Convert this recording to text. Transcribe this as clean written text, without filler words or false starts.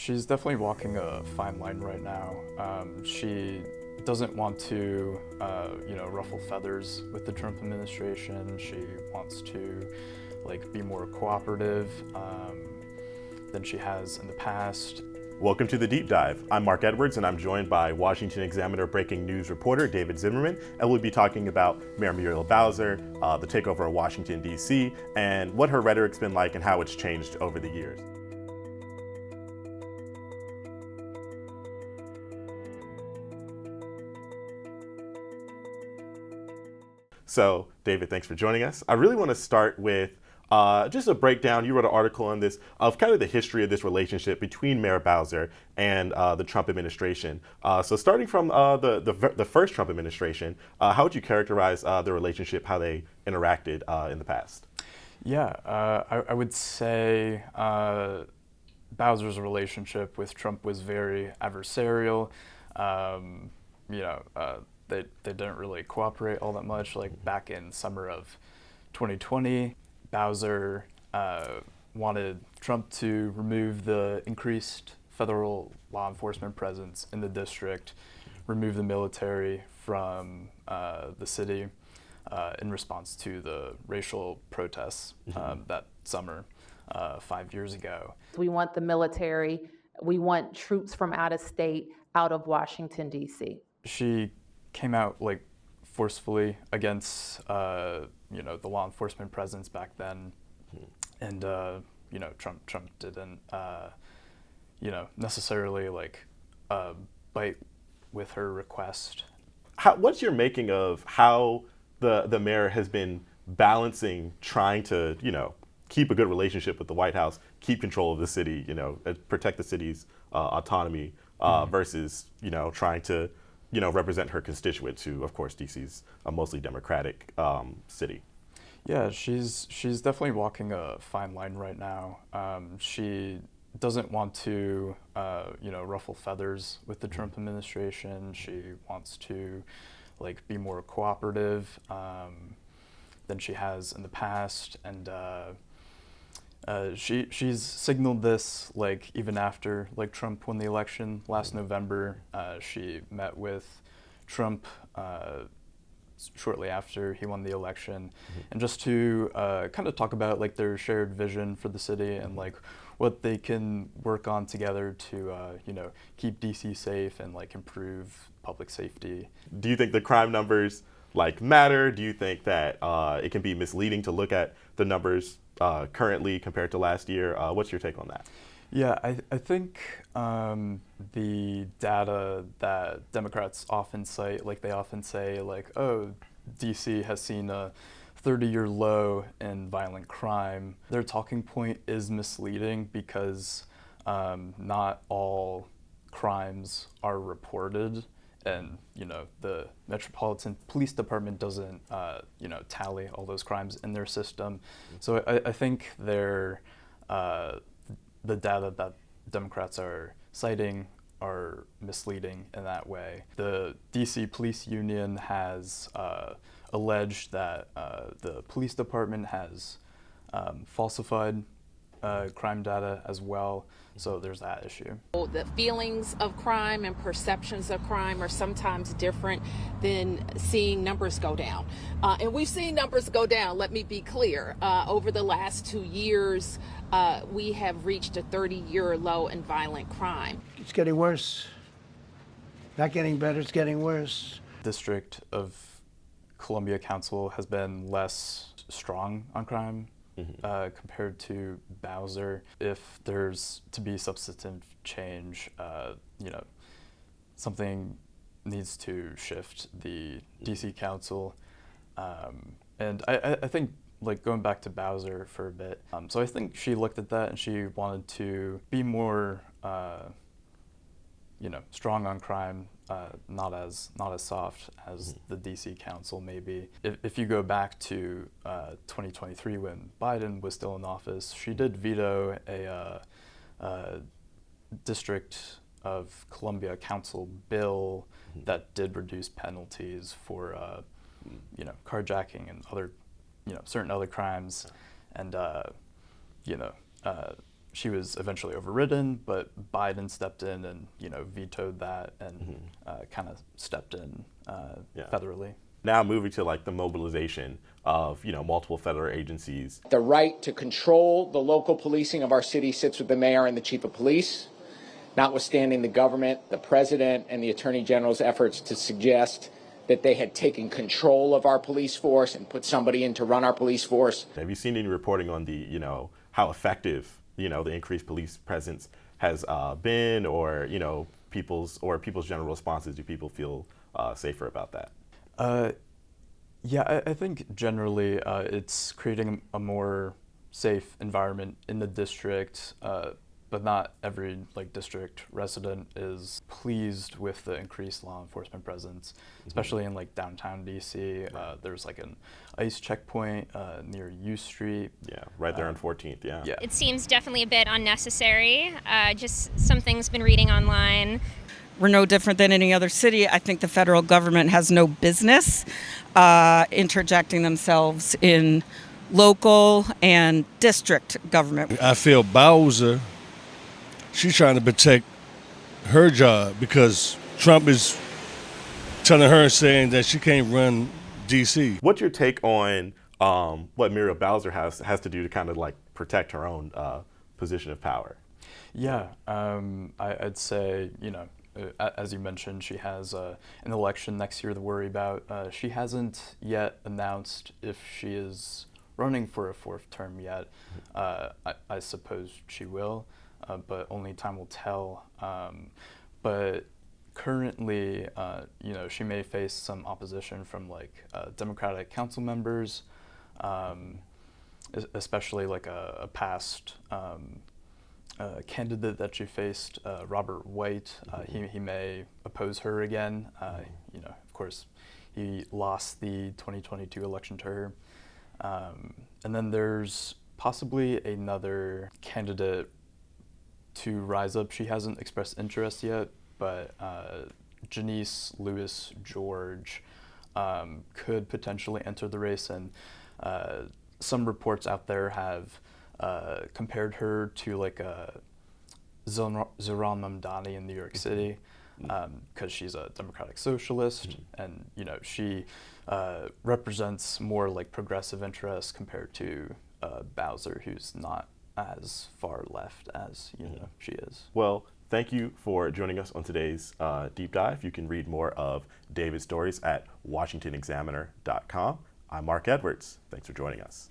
She's definitely walking a fine line right now. She doesn't want to, ruffle feathers with the Trump administration. She wants to, be more cooperative than she has in the past. Welcome to The Deep Dive. I'm Mark Edwards, and I'm joined by Washington Examiner breaking news reporter David Zimmerman, and we'll be talking about Mayor Muriel Bowser, the takeover of Washington, D.C., and what her rhetoric's been like and how it's changed over the years. So, David, thanks for joining us. I really want to start with just a breakdown. You wrote an article on this of kind of the history of this relationship between Mayor Bowser and the Trump administration. So starting from the first Trump administration, how would you characterize the relationship, how they interacted in the past? Yeah, I would say Bowser's relationship with Trump was very adversarial. They didn't really cooperate all that much. Like back in summer of 2020, Bowser wanted Trump to remove the increased federal law enforcement presence in the district, remove the military from the city in response to the racial protests that summer 5 years ago. We want the military, we want troops from out of state out of Washington, D.C. She came out forcefully against the law enforcement presence back then, and Trump didn't necessarily bite with her request. What's your making of how the mayor has been balancing trying to keep a good relationship with the White House, keep control of the city, protect the city's autonomy versus trying to represent her constituents, who, of course, D.C.'s a mostly Democratic city? Yeah, she's definitely walking a fine line right now. She doesn't want to, ruffle feathers with the Trump administration. She wants to, be more cooperative than she has in the past, and she's signaled this even after Trump won the election last November. She met with Trump shortly after he won the election, and just to kind of talk about their shared vision for the city and what they can work on together to keep DC safe and improve public safety. Do you think the crime numbers matter? Do you think that it can be misleading to look at the numbers currently compared to last year? What's your take on that? Yeah, I think the data that Democrats often cite, they often say oh, DC has seen a 30-year low in violent crime. Their talking point is misleading because not all crimes are reported, and the Metropolitan Police Department doesn't tally all those crimes in their system. So I think the data that Democrats are citing are misleading in that way. The DC Police Union has alleged that the police department has falsified crime data as well, so there's that issue. The feelings of crime and perceptions of crime are sometimes different than seeing numbers go down. And we've seen numbers go down, let me be clear. Over the last 2 years, we have reached a 30-year low in violent crime. It's getting worse. Not getting better, it's getting worse. District of Columbia Council has been less strong on crime compared to Bowser. If there's to be substantive change, something needs to shift the DC Council. And I think going back to Bowser for a bit, so I think she looked at that and she wanted to be more strong on crime, not as soft as the DC Council maybe. If you go back to 2023 when Biden was still in office, she did veto a District of Columbia Council bill that did reduce penalties for carjacking and other certain other crimes, and she was eventually overridden, but Biden stepped in and vetoed that and kind of stepped in federally. Now moving to like the mobilization of multiple federal agencies. The right to control the local policing of our city sits with the mayor and the chief of police, notwithstanding the government, the president, and the attorney general's efforts to suggest that they had taken control of our police force and put somebody in to run our police force. Have you seen any reporting on the how effective the increased police presence has been, or people's general responses? Do people feel safer about that? Yeah, I think generally it's creating a more safe environment in the district, but not every district resident is pleased with the increased law enforcement presence, especially in downtown DC. There's an ICE checkpoint near U Street. Yeah, right there on 14th. Yeah. It seems definitely a bit unnecessary. Just some things been reading online. We're no different than any other city. I think the federal government has no business interjecting themselves in local and district government. I feel Bowser, she's trying to protect her job because Trump is telling her, saying that she can't run D.C. What's your take on what Muriel Bowser has to do to kind of protect her own position of power? Yeah, I'd say, as you mentioned, she has an election next year to worry about. She hasn't yet announced if she is running for a fourth term yet. I suppose she will, but only time will tell. But currently, she may face some opposition from Democratic council members, especially a past candidate that she faced, Robert White. He may oppose her again. Of course, he lost the 2022 election to her. And then there's possibly another candidate to rise up. She hasn't expressed interest yet, but Janice Lewis George could potentially enter the race, and some reports out there have compared her to Zohran Mamdani in New York City, because she's a democratic socialist, and she represents more progressive interests compared to Bowser, who's not as far left as she is. Well, thank you for joining us on today's deep dive. You can read more of David's stories at washingtonexaminer.com. I'm Mark Edwards. Thanks for joining us.